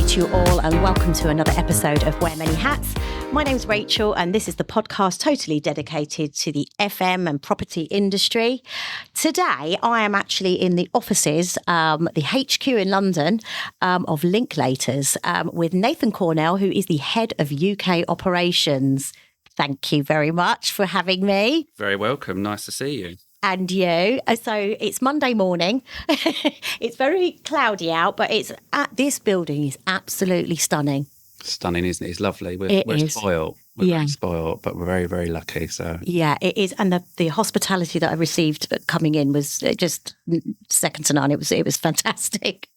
to you all and welcome to another episode of Wear Many Hats. My name's Rachel and this is the podcast totally dedicated to the FM and property industry. Today I am actually in the offices, the HQ in London of Linklaters with Nathan Cornell, who is the head of UK operations. Thank you very much for having me. Very welcome. Nice to see you. And you. So it's Monday morning. It's very cloudy out, but this building is absolutely stunning. Stunning, isn't it? It's lovely. We're spoiled. We're very spoiled, but we're very, very lucky. So yeah, it is. And the hospitality that I received coming in was just second to none. It was fantastic.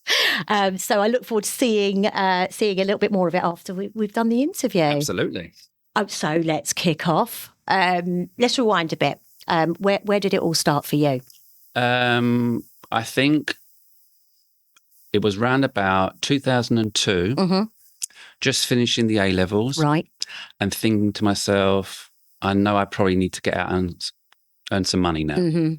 So I look forward to seeing a little bit more of it after we've done the interview. Absolutely. So let's kick off. Let's rewind a bit. Where did it all start for you? I think it was round about 2002, just finishing the A-levels. Right. And thinking to myself, I know I probably need to get out and earn some money now. Mm-hmm.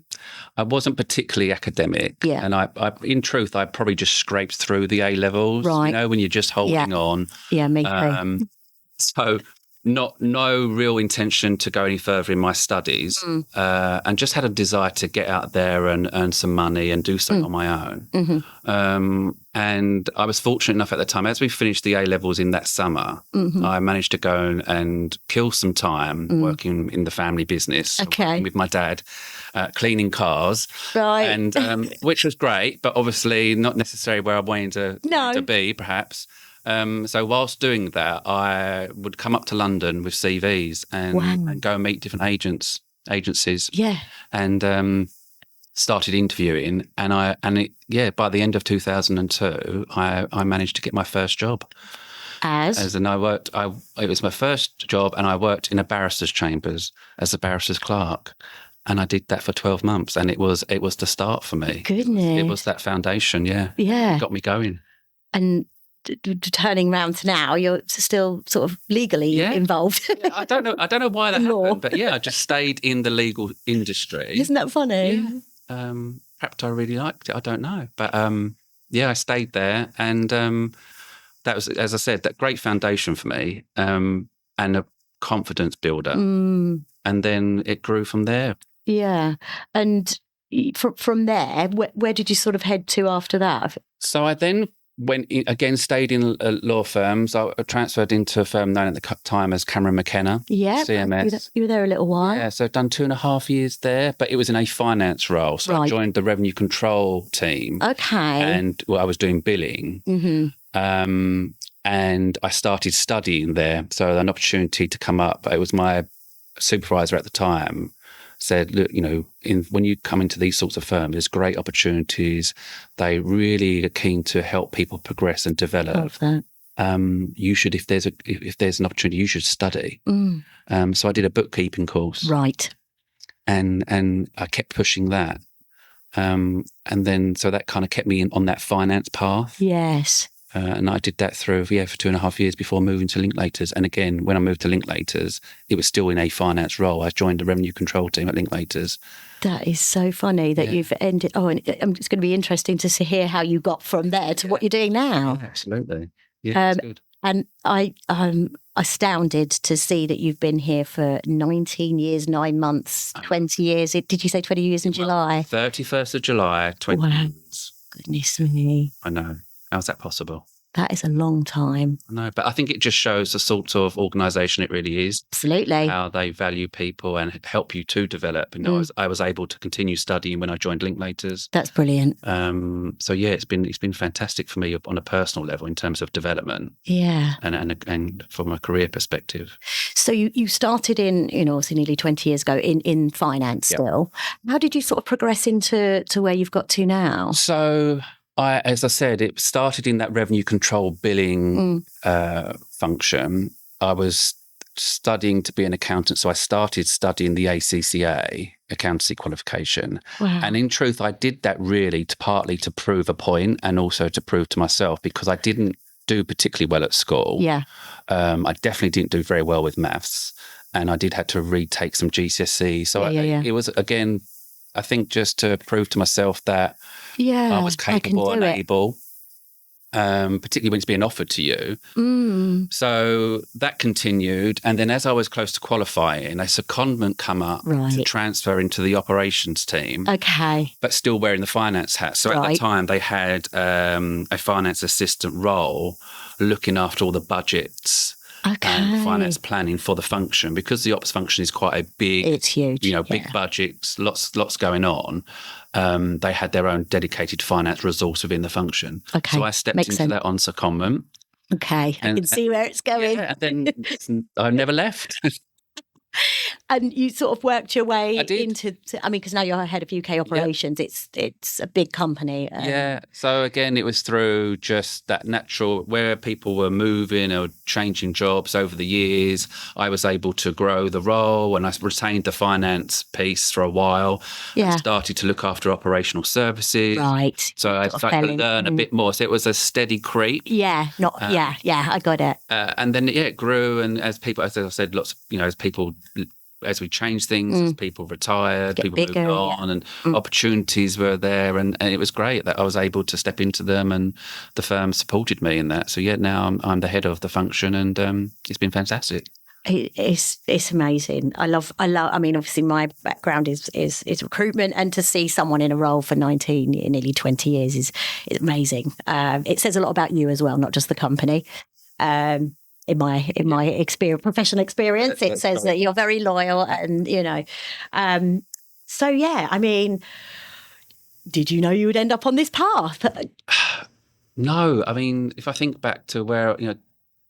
I wasn't particularly academic. Yeah. And I in truth, I probably just scraped through the A-levels, right. You know, when you're just holding on. Yeah, me too. So no real intention to go any further in my studies, and just had a desire to get out there and earn some money and do something on my own. Mm-hmm. And I was fortunate enough at the time, as we finished the A-levels in that summer, I managed to go and kill some time working in the family business, working with my dad, cleaning cars, right? And which was great, but obviously not necessarily where I wanted to be, perhaps. So whilst doing that, I would come up to London with CVs and go and meet different agencies. Yeah. And started interviewing, by the end of 2002, I managed to get my first job. It was my first job, and I worked in a barrister's chambers as a barrister's clerk. And I did that for 12 months, and it was the start for me. Goodness. It was that foundation, yeah. It got me going. And turning round to now, you're still sort of legally involved. Yeah, I don't know why that happened, but I just stayed in the legal industry. Isn't that funny? Yeah. Perhaps I really liked it. I don't know, but I stayed there, and that was, as I said, that great foundation for me, and a confidence builder. And then it grew from there. Yeah, and from there, where did you sort of head to after that? So I then stayed in law firms. I transferred into a firm known at the time as Cameron McKenna, CMS. You were there a little while. Yeah, so I've done 2.5 years there, but it was in a finance role. So I joined the revenue control team. Okay. And I was doing billing. Mm-hmm. And I started studying there. So an opportunity to come up. It was my supervisor at the time said, look, when you come into these sorts of firms, there's great opportunities. They really are keen to help people progress and develop. Love that. You should, if there's an opportunity, you should study. So I did a bookkeeping course. Right. And I kept pushing that. And then, so that kind of kept me on that finance path. Yes. And I did that for 2.5 years before moving to Linklaters. And again, when I moved to Linklaters, it was still in a finance role. I joined the revenue control team at Linklaters. That is so funny that you've ended. Oh, and it's going to be interesting to hear how you got from there to what you're doing now. Yeah, absolutely. Yeah, that's good. And I'm astounded to see that you've been here for 19 years, 9 months, 20 years. Did you say 20 years in July? 31st of July, 20 years. Goodness me. I know. How's that possible? That is a long time. I know, but I think it just shows the sort of organisation it really is. Absolutely. How they value people and help you to develop. And I was able to continue studying when I joined Linklaters. That's brilliant. So it's been fantastic for me on a personal level in terms of development. Yeah. And from a career perspective. So you started in, obviously nearly 20 years ago in finance still. How did you sort of progress into where you've got to now? So as I said, it started in that revenue control billing function. I was studying to be an accountant, so I started studying the ACCA accountancy qualification. Wow. And in truth, I did that really partly to prove a point and also to prove to myself, because I didn't do particularly well at school. Yeah, I definitely didn't do very well with maths, and I did have to retake some GCSE. So it was, again, I think just to prove to myself that I was capable and able. particularly when it's being offered to you. So that continued. And then as I was close to qualifying, a secondment come up to transfer into the operations team. Okay. But still wearing the finance hat. So at the time, they had a finance assistant role looking after all the budgets and finance planning for the function, because the ops function is quite a big, it's huge, big budgets, lots going on. They had their own dedicated finance resource within the function. Okay. So I stepped into that on secondment. Okay, I can see where it's going. Yeah, and then I never left. And you sort of worked your way into, because now you're head of UK operations. Yep. It's a big company. So again, it was through just that natural, where people were moving or changing jobs over the years. I was able to grow the role, and I retained the finance piece for a while. Yeah. I started to look after operational services. Right. So I started to learn a bit more. So it was a steady creep. Yeah. I got it. And then it grew, and as I said, lots of, as we changed things, as people retired, people moved on, and opportunities were there, and it was great that I was able to step into them, and the firm supported me in that. So now I'm the head of the function, and it's been fantastic. It's amazing. I love. Obviously, my background is recruitment, and to see someone in a role for nearly 20 years is amazing. It says a lot about you as well, not just the company. In my experience, professional experience, it says that you're very loyal, and did you know you would end up on this path? No, if I think back to where,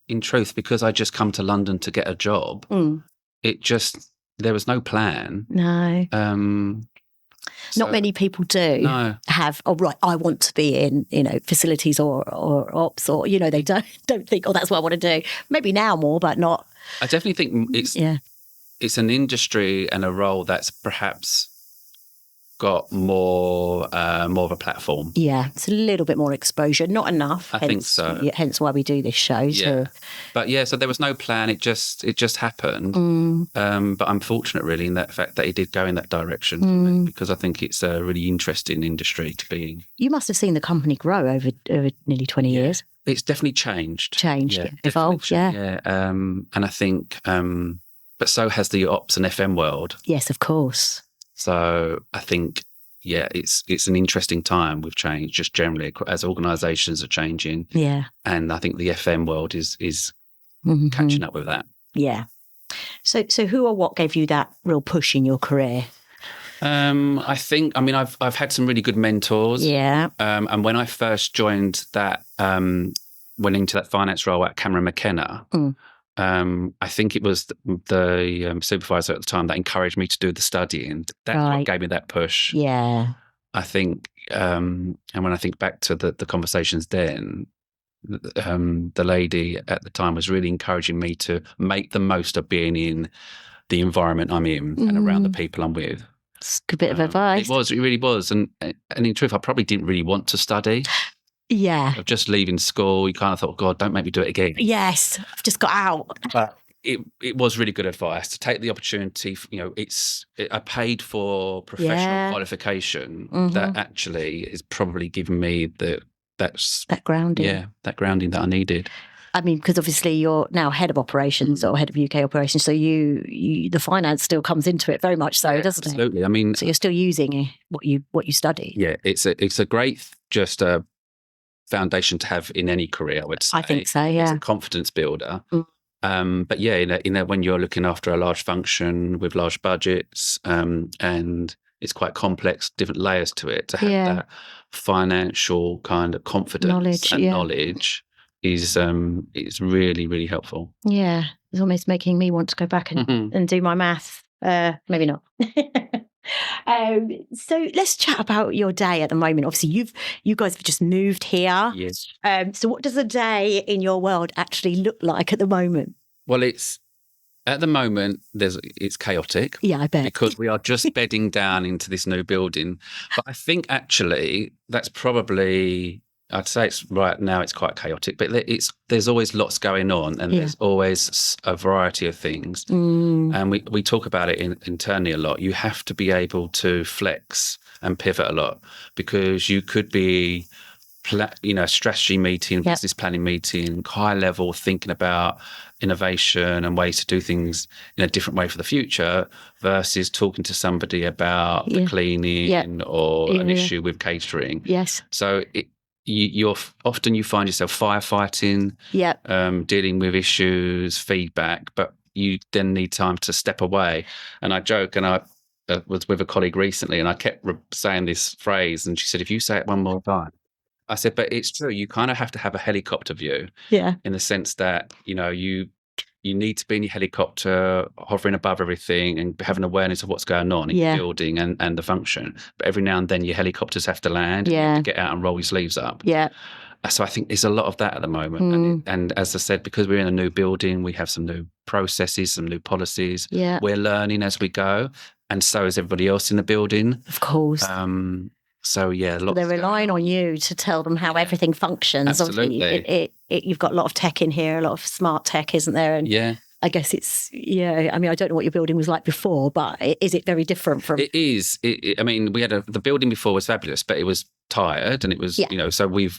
in truth, because I just come to London to get a job, there was no plan. No. Not many people do have, I want to be in, facilities or ops, or, they don't think, that's what I want to do. Maybe now more, but not. I definitely think it's an industry and a role that's perhaps got more of a platform. Yeah, it's a little bit more exposure, not enough. I think so. Hence why we do this show. Yeah. But so there was no plan. It just happened. But I'm fortunate really in that fact that it did go in that direction, because I think it's a really interesting industry to be in. You must have seen the company grow over nearly 20 years. It's definitely changed. Evolved, Yeah. And I think, but so has the ops and FM world. Yes, of course. So I think, it's an interesting time with change, just generally as organisations are changing. Yeah. And I think the FM world is catching up with that. Yeah. So who or what gave you that real push in your career? I think, I've had some really good mentors. Yeah. And when I first joined that, went into that finance role at Cameron McKenna, I think it was the supervisor at the time that encouraged me to do the studying. That's what gave me that push. Yeah. I think, and when I think back to the conversations then, the lady at the time was really encouraging me to make the most of being in the environment I'm in and around the people I'm with. It's a good bit of advice. It really was. And in truth, I probably didn't really want to study. Yeah. Of just leaving school, you kind of thought, God, don't make me do it again. Yes, I've just got out. But it was really good advice to take the opportunity. I paid for professional qualification that actually is probably given me that grounding. Yeah, that grounding that I needed. Because obviously you're now head of operations or head of UK operations, so you the finance still comes into it very much so, doesn't it? Absolutely. So you're still using what you studied. Yeah, it's a great foundation to have in any career, I would say. I think so, yeah. It's a confidence builder. But when you're looking after a large function with large budgets, and it's quite complex, different layers to it, to have that financial kind of confidence knowledge is really, really helpful. Yeah, it's almost making me want to go back and do my maths. Maybe not. So let's chat about your day at the moment. Obviously, you guys have just moved here. Yes. So what does a day in your world actually look like at the moment? Well, at the moment, it's chaotic. Yeah, I bet. Because we are just bedding down into this new building. But I think actually that's probably, I'd say it's right now it's quite chaotic, but there's always lots going on, and there's always a variety of things. And we talk about it internally a lot. You have to be able to flex and pivot a lot, because you could be strategy meeting, business planning meeting, high level thinking about innovation and ways to do things in a different way for the future, versus talking to somebody about the cleaning or an issue with catering. Yes. So you find yourself firefighting, dealing with issues, feedback, but you then need time to step away. And I joke, and I was with a colleague recently, and I kept saying this phrase, and she said, "If you say it one more time." I said, but it's true. You kind of have to have a helicopter view, in the sense that you need to be in your helicopter, hovering above everything, and have an awareness of what's going on in the building and the function. But every now and then, your helicopters have to land. And you have to get out and roll your sleeves up. Yeah. So I think there's a lot of that at the moment. And as I said, because we're in a new building, we have some new processes, some new policies. Yeah. We're learning as we go, and so is everybody else in the building. Of course. So they're relying on you to tell them how everything functions. Absolutely. Obviously, you've got a lot of tech in here, a lot of smart tech, isn't there? And I guess it's I mean, I don't know what your building was like before, but is it very different from? It is. I mean, we had the building before was fabulous, but it was tired, and it was so we're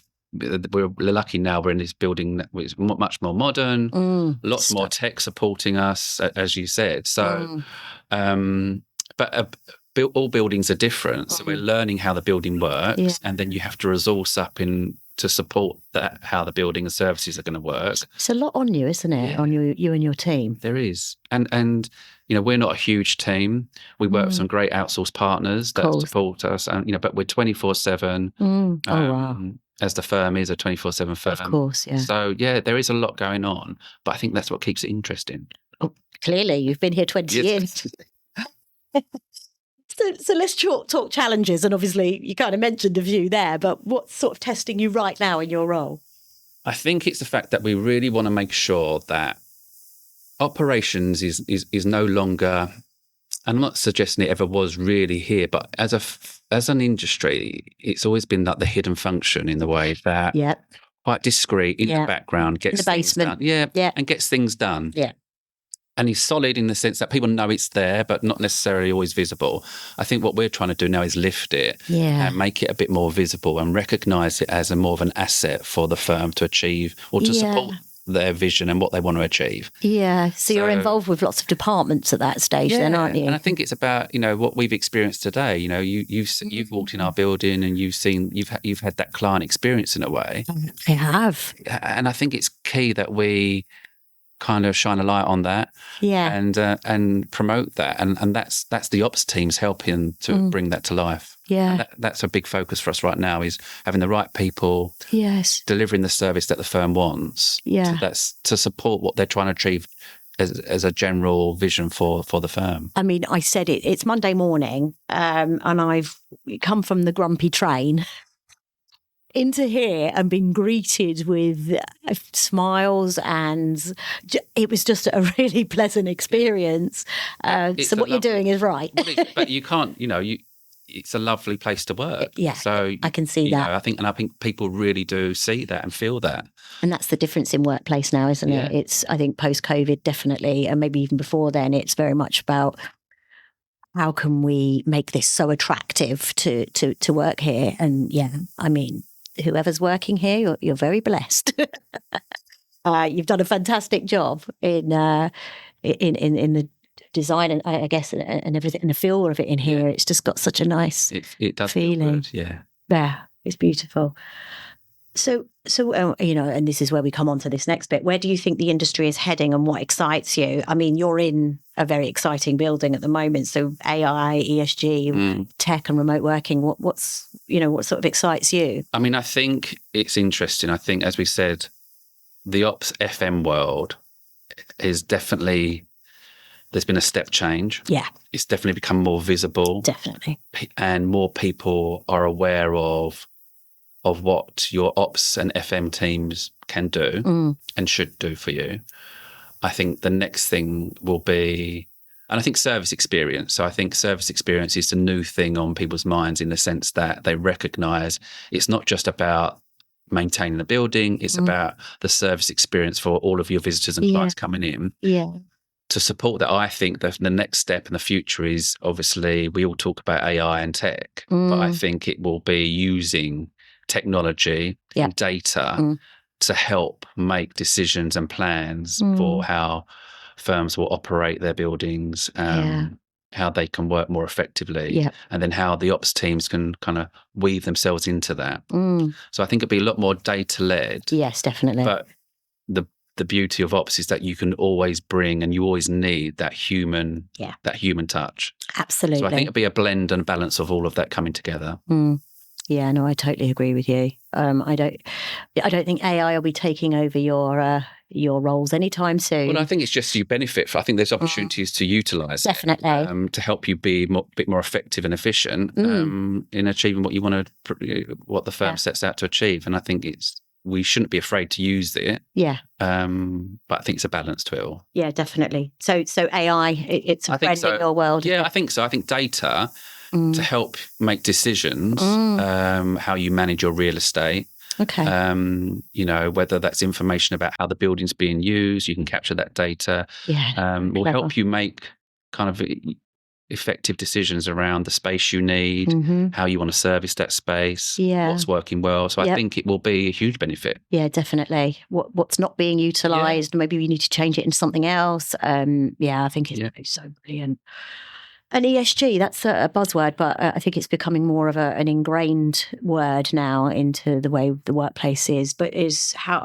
lucky now we're in this building that was much more modern, lots more tech supporting us, as you said. So, but. All buildings are different, so we're learning how the building works, and then you have to resource up to support that, how the building and services are going to work. It's a lot on you, isn't it? On you and your team. There is, and we're not a huge team. We work with some great outsourced partners that support us, and but we're 24/7. Oh wow! As the firm is a 24/7 firm, of course. Yeah. So there is a lot going on, but I think that's what keeps it interesting. Oh, clearly, you've been here 20 years. So let's talk challenges, and obviously you kind of mentioned a few there, but what's sort of testing you right now in your role? I think it's the fact that we really want to make sure that operations is no longer, I'm not suggesting it ever was really here, but as an industry, it's always been like the hidden function, in the way that quite discreet in the background, gets in the basement, and gets things done. Yeah. And he's solid in the sense that people know it's there, but not necessarily always visible. I think what we're trying to do now is lift it and make it a bit more visible, and recognise it as more of an asset for the firm to achieve, or to support their vision and what they want to achieve. Yeah. So you're involved with lots of departments at that stage then, aren't you? And I think it's about, what we've experienced today. You've walked in our building, and you've had that client experience in a way. I have. And I think it's key that we kind of shine a light on that, and promote that, and that's the ops teams helping to bring that to life. And that's a big focus for us right now, is having the right people, delivering the service that the firm wants. So that's to support what they're trying to achieve as a general vision for the firm. I mean, I said it's Monday morning, and I've come from the grumpy train into here and been greeted with smiles, and it was just a really pleasant experience. So what you're doing is right. But you can't, it's a lovely place to work. So I can see that. I think people really do see that and feel that. And that's the difference in workplace now, isn't it? It's, I think, post-COVID, definitely, and maybe even before then, it's very much about how can we make this so attractive to work here. And I mean, whoever's working here, you're very blessed. You've done a fantastic job in the design, and I guess, and everything, and the feel of it in here. It's just got such a nice it does feeling. Feel good, yeah, it's beautiful. So and this is where we come on to this next bit. Where do you think the industry is heading, and what excites you? I mean, you're in a very exciting building at the moment. So AI, ESG, tech, and remote working. What sort of excites you? I mean, I think it's interesting. I think, as we said, the ops FM world is definitely, there's been a step change. Yeah, it's definitely become more visible. Definitely, and more people are aware of what your ops and FM teams can do and should do for you. I think the next thing will be, and I think service experience. So I think service experience is the new thing on people's minds, in the sense that they recognise it's not just about maintaining the building, it's about the service experience for all of your visitors and clients coming in. Yeah. To support that, I think that the next step in the future is, obviously, we all talk about AI and tech, but I think it will be using technology and data to help make decisions and plans for how firms will operate their buildings, how they can work more effectively, and then how the ops teams can kind of weave themselves into that. So I think it'd be a lot more data-led. Yes, definitely. But the beauty of ops is that you can always bring and you always need that human touch. Absolutely. So I think it'd be a blend and balance of all of that coming together. Yeah, no, I totally agree with you. I don't think AI will be taking over your roles anytime soon. Well, I think it's just you benefit. I think there's opportunities to utilise definitely to help you be a bit more effective and efficient in achieving what you want to, what the firm sets out to achieve. And I think we shouldn't be afraid to use it. Yeah. But I think it's a balance to it all. Yeah, definitely. So AI, it's a friend in your world. Yeah, I think so. I think data to help make decisions, how you manage your real estate. Okay. Whether that's information about how the building's being used, you can capture that data. Yeah. Will help you make kind of effective decisions around the space you need, how you want to service that space, what's working well. So I think it will be a huge benefit. Yeah, definitely. What's not being utilised, maybe we need to change it into something else. I think it's so brilliant. And ESG, that's a buzzword, but I think it's becoming more of an ingrained word now into the way the workplace is. But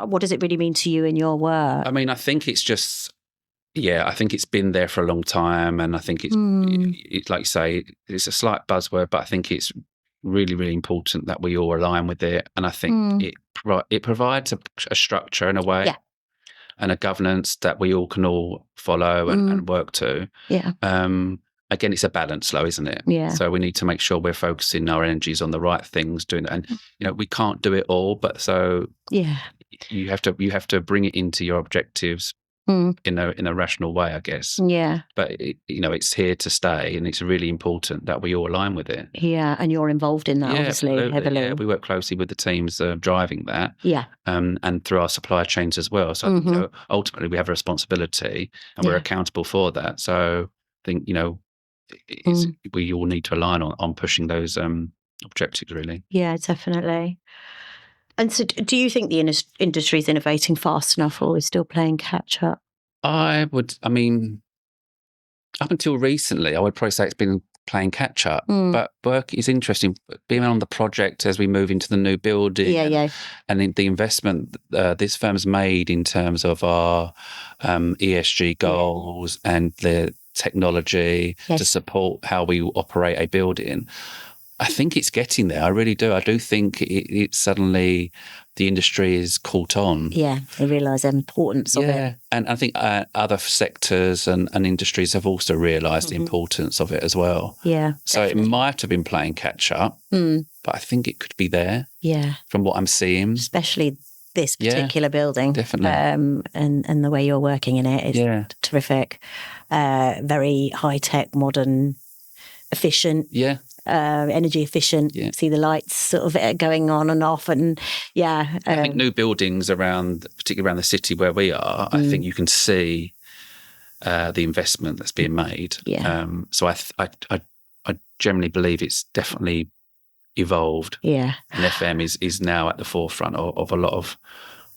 what does it really mean to you in your work? I mean, I think it's just, I think it's been there for a long time. And I think it's like you say, it's a slight buzzword, but I think it's really, really important that we all align with it. And I think it provides a structure and a way and a governance that we all can all follow and work to. Yeah. Again, it's a balance, though, isn't it? Yeah. So we need to make sure we're focusing our energies on the right things, doing it. And we can't do it all, but so you have to bring it into your objectives in a rational way, I guess. Yeah. But it's here to stay, and it's really important that we all align with it. Yeah, and you're involved in that, obviously, absolutely. heavily. Yeah, we work closely with the teams driving that. Yeah. And through our supply chains as well. So ultimately, we have a responsibility, and we're accountable for that. So I think we all need to align on pushing those objectives, really. Yeah, definitely. And so do you think the industry is innovating fast enough, or is still playing catch up? Up until recently, I would probably say it's been playing catch up. But work is interesting. Being on the project as we move into the new building, and the investment this firm's made in terms of our ESG goals and the technology to support how we operate a building. I think it's getting there. I really do. I do think it suddenly the industry is caught on. Yeah, they realise the importance of it. And I think other sectors and industries have also realised the importance of it as well. Yeah. So definitely. It might have been playing catch up, but I think it could be there. Yeah. From what I'm seeing. Especially this particular building. Definitely. And the way you're working in it is terrific. Very high-tech, modern, efficient. Yeah. Energy efficient. See the lights sort of going on and off, and I think new buildings particularly around the city where we are, I think you can see the investment that's being made. So I generally believe it's definitely evolved. And FM is now at the forefront of a lot of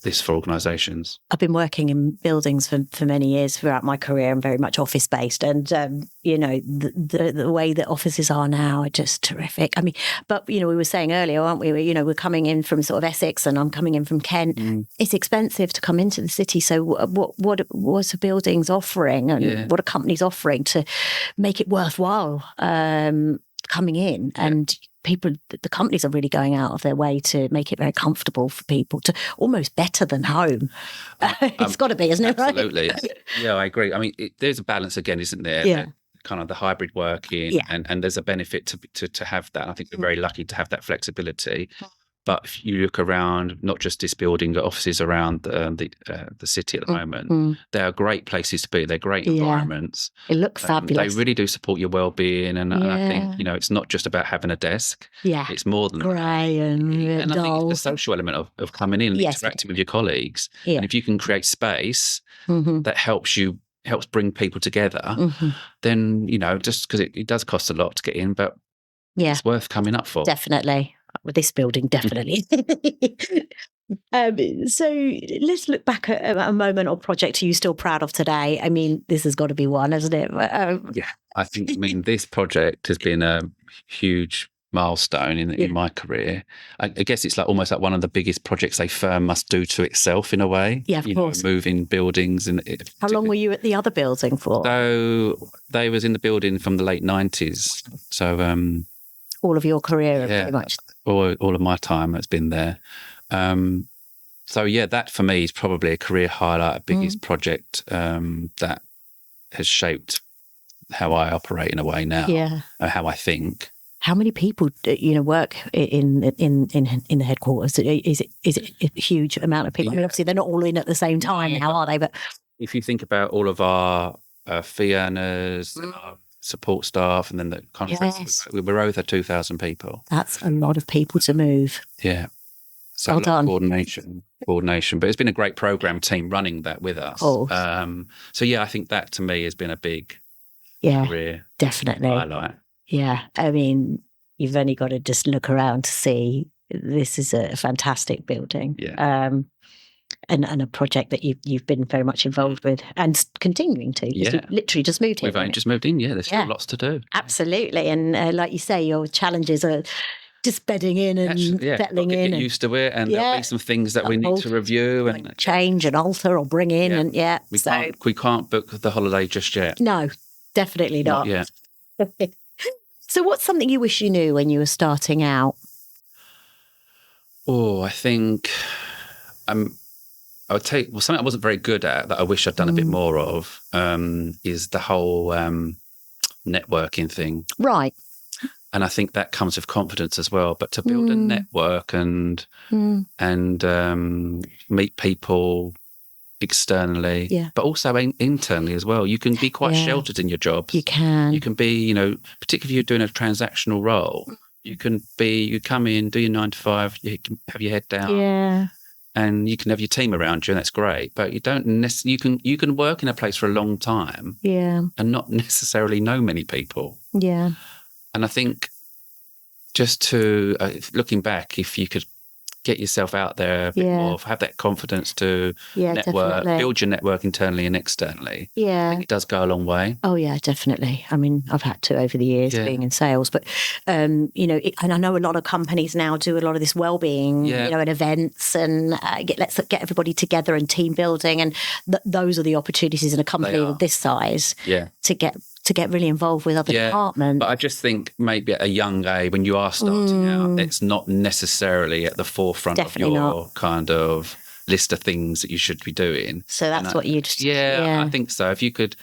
this for organisations. I've been working in buildings for many years throughout my career. I'm very much office based, and the way that offices are now are just terrific. I mean, but we were saying earlier, aren't we? We're coming in from sort of Essex, and I'm coming in from Kent. It's expensive to come into the city. So what are buildings offering, and what are companies offering to make it worthwhile coming in? And the companies are really going out of their way to make it very comfortable for people, to almost better than home. It's got to be, isn't it? Absolutely. Right? Yeah, I agree. I mean, there's a balance again, isn't there? Yeah. Kind of the hybrid working, and there's a benefit to have that. I think we're very lucky to have that flexibility. But if you look around, not just this building, the offices around the city at the moment, they are great places to be. They're great environments. It looks fabulous. They really do support your well-being, and I think it's not just about having a desk. It's more than grey and dull. I think it's the social element of coming in and interacting with your colleagues. And if you can create space that helps bring people together, then just because it does cost a lot to get in, but it's worth coming up for. Definitely. Well, this building, definitely. So let's look back at a moment or project you're still proud of today. I mean, this has got to be one, hasn't it? Yeah, I mean, this project has been a huge milestone in my career. I guess it's like almost like one of the biggest projects a firm must do to itself in a way. Yeah, of course. Moving buildings. How long were you at the other building for? So they was in the building from the late 90s. So all of your career, pretty much. All of my time has been there. So yeah, that for me is probably a career highlight, biggest project that has shaped how I operate in a way now. Yeah, how I think. How many people work in the headquarters? Is it a huge amount of people? Yeah. I mean, obviously they're not all in at the same time now, are they? But if you think about all of our fee earners, our support staff, and then the contractors, we're over 2,000 people. That's a lot of people to move. Yeah. So well done. Coordination. But it's been a great program team running that with us. So yeah, I think that to me has been a big career definitely highlight. Yeah, I mean, you've only got to just look around to see this is a fantastic building. Yeah. And a project that you've been very much involved with and continuing to. Yeah. You've literally just moved here. We've only just moved in, there's still lots to do. Absolutely. And like you say, your challenges are just bedding in and settling in. Get used to it, and there'll be some things that we need to review and change and alter or bring in. And we can't book the holiday just yet. No, definitely not. Yeah. So what's something you wish you knew when you were starting out? Oh, I think I would take something I wasn't very good at that I wish I'd done a bit more of is the whole networking thing. Right. And I think that comes with confidence as well. But to build a network and meet people externally, but also internally as well. You can be quite sheltered in your jobs. You can. You can be, particularly if you're doing a transactional role, you come in, do your 9 to 5, you can have your head down. And you can have your team around you, and that's great. But you don't necessarily, you can work in a place for a long time and not necessarily know many people. Yeah. And I think just to, looking back, if you could get yourself out there a bit more, have that confidence to network, build your network internally and externally. Yeah. I think it does go a long way. Oh, yeah, definitely. I mean, I've had to over the years being in sales, but, and I know a lot of companies now do a lot of this well-being, and events and let's get everybody together and team building. And those are the opportunities in a company of this size to get really involved with other departments. But I just think maybe at a young age, when you are starting out, it's not necessarily at the forefront of your kind of list of things that you should be doing. So that's what you just... I think so. If you could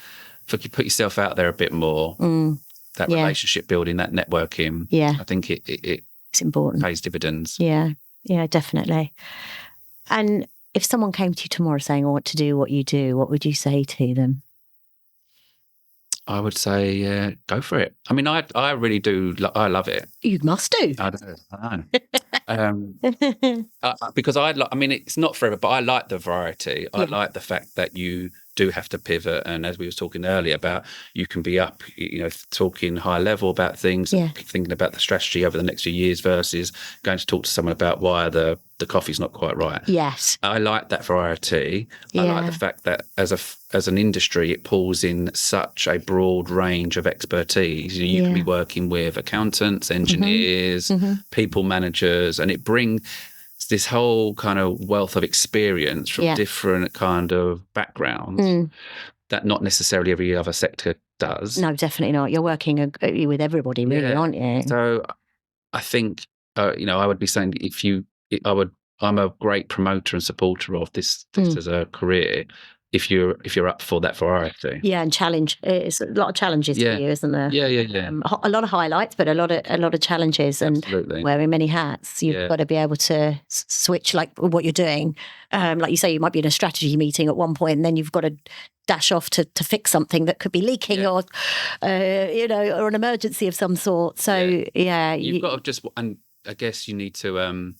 put yourself out there a bit more, that relationship building, that networking, I think it's important. Pays dividends. Yeah, definitely. And if someone came to you tomorrow saying, I want to do what you do, what would you say to them? I would say, go for it. I mean, I really do. I love it. You must do. I know. Because I mean, it's not forever, but I like the variety. I like the fact that you do have to pivot. And as we were talking earlier about, you can be up, talking high level about things, thinking about the strategy over the next few years versus going to talk to someone about why the coffee's not quite right. Yes. I like that variety. I like the fact that as an industry, it pulls in such a broad range of expertise. You can be working with accountants, engineers, people managers, and it brings this whole kind of wealth of experience from different kind of backgrounds that not necessarily every other sector does. No, definitely not. You're working with everybody, really, aren't you? So I think, I would be saying I'm a great promoter and supporter of this as a career. If you're up for that variety, and challenge. It's a lot of challenges for you, isn't there? Yeah. A lot of highlights, but a lot of challenges, and wearing many hats. You've got to be able to switch, like what you're doing. Like you say, you might be in a strategy meeting at one point, and then you've got to dash off to fix something that could be leaking, or or an emergency of some sort. So you've got to just, and I guess you need to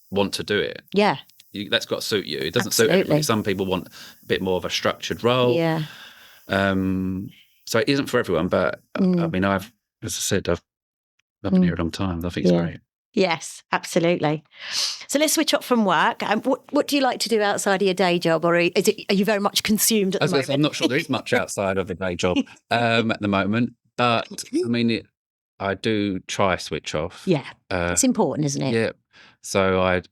want to do it. Yeah. That's got to suit you. It doesn't suit everybody. Some people want a bit more of a structured role. Yeah. So it isn't for everyone, but I mean, as I said, I've been here a long time. I think it's great. Yes, absolutely. So let's switch up from work. What do you like to do outside of your day job, or are you very much consumed at the moment? I'm not sure there is much outside of the day job at the moment, but I mean, I do try switch off. Yeah, it's important, isn't it? Yeah. So I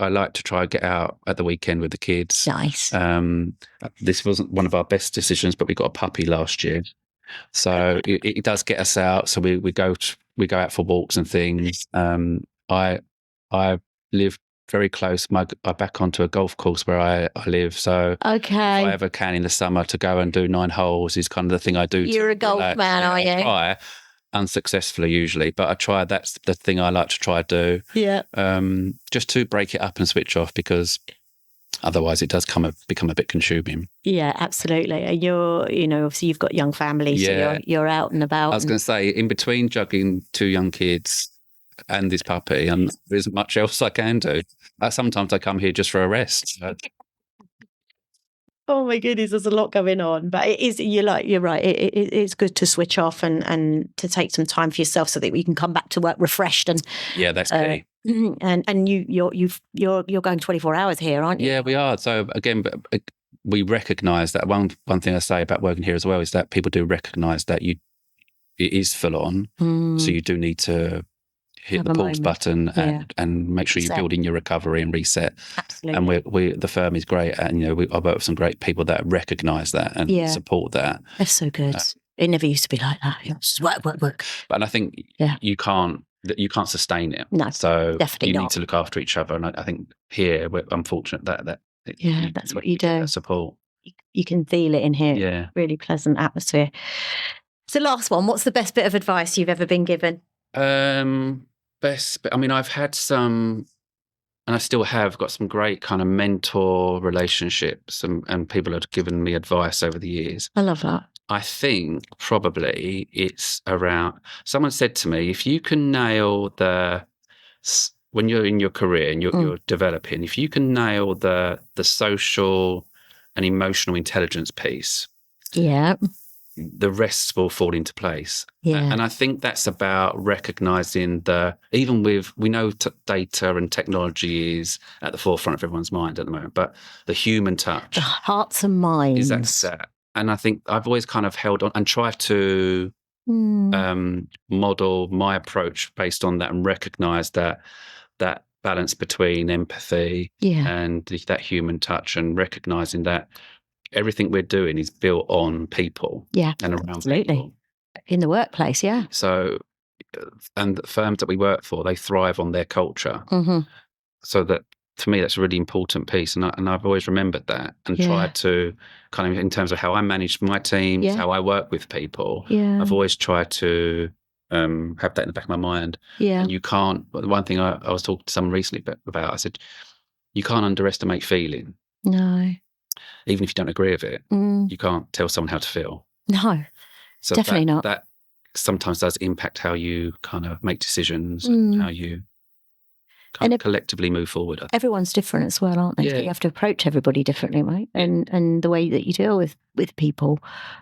like to try get out at the weekend with the kids. Nice. This wasn't one of our best decisions, but we got a puppy last year, so it does get us out. So we go out for walks and things. I live very close. I back onto a golf course where I live. So okay, if I ever can in the summer to go and do 9 holes is kind of the thing I do. You're a golf man, are you? I try, unsuccessfully usually, but I try. That's the thing I like to try to do. Yeah. Just to break it up and switch off, because otherwise it does become a bit consuming. Yeah, absolutely. And obviously you've got young families, so you're out and about. I was going to say, in between juggling 2 young kids and this puppy, and there isn't much else I can do. Sometimes I come here just for a rest. Oh my goodness, there's a lot going on, but it is. You're right. It's good to switch off and to take some time for yourself so that you can come back to work refreshed. And yeah, that's key. And you're going 24 hours here, aren't you? Yeah, we are. So again, we recognise that one thing I say about working here as well is that people do recognise that it is full on. So you do need to hit the pause button and make sure you're building your recovery and reset. Absolutely. And the firm is great, and I work with some great people that recognise that and support that. That's so good. It never used to be like that. Just work. But I think you can't sustain it. No, so definitely you not. need to look after each other, and I think here I'm fortunate that that's what you do. Support. You can feel it in here. Yeah, really pleasant atmosphere. So last one, what's the best bit of advice you've ever been given? Best, I mean, I've had some, and I still have got some great kind of mentor relationships, and people have given me advice over the years. I love that. I think probably it's around, someone said to me, if you can nail when you're in your career and you're developing, if you can nail the social and emotional intelligence piece, the rest will fall into place. Yeah. And I think that's about recognizing even we know data and technology is at the forefront of everyone's mind at the moment, but the human touch, the hearts and minds, is that. And I think I've always kind of held on and tried to model my approach based on that, and recognize that balance between empathy and that human touch, and recognizing that everything we're doing is built on people and around people. In the workplace, So, and the firms that we work for, they thrive on their culture. So that, for me, that's a really important piece. And I've always remembered that and tried to kind of, in terms of how I manage my teams, how I work with people, I've always tried to have that in the back of my mind. And you can't, one thing I was talking to someone recently about, I said, you can't underestimate feeling. No. Even if you don't agree with it, you can't tell someone how to feel. No, so definitely not. That sometimes does impact how you kind of make decisions, how you kind of collectively move forward. Everyone's different as well, aren't they? Yeah. You have to approach everybody differently, right? And the way that you deal with people.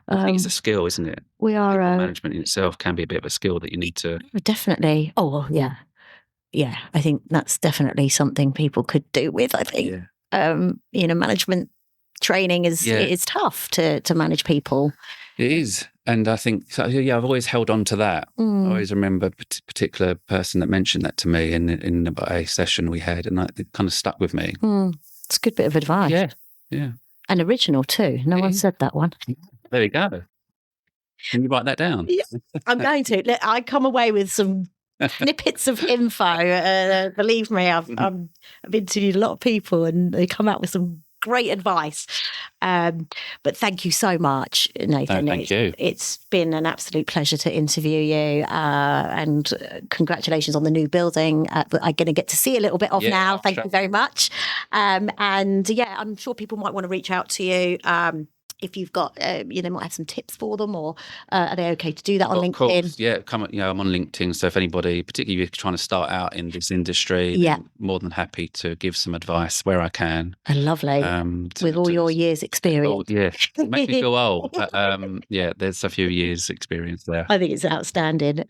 I think it's a skill, isn't it? We are management in itself can be a bit of a skill that you need to. Definitely. Oh, well, yeah. Yeah, I think that's definitely something people could do with. I think management training is tough to manage people. It is. And I think, I've always held on to that. I always remember a particular person that mentioned that to me in a session we had, and it kind of stuck with me. It's a good bit of advice. Yeah. And original too. No one said that one. There we go. Can you write that down? Yeah, I'm going to. I come away with some snippets of info. Believe me, I've interviewed a lot of people, and they come out with some great advice. But thank you so much, Nathan. No, thank you. It's been an absolute pleasure to interview you, and congratulations on the new building that I'm going to get to see a little bit of now. Thank you very much. And I'm sure people might want to reach out to you if you've got, they might have some tips for them, or are they okay to do that on LinkedIn? Of course, yeah. I'm on LinkedIn. So if anybody, particularly if you're trying to start out in this industry, I'm more than happy to give some advice where I can. Lovely. With all your years' experience. Yeah, it makes me feel old, but there's a few years' experience there. I think it's outstanding.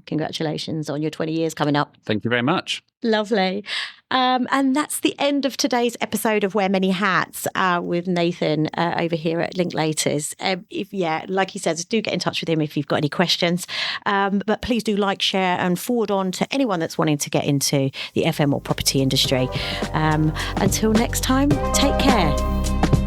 Congratulations on your 20 years coming up. Thank you very much. Lovely. And that's the end of today's episode of Wear Many Hats with Nathan over here at Linklaters. Like he says, do get in touch with him if you've got any questions. But please do like, share and forward on to anyone that's wanting to get into the FM or property industry. Until next time, take care.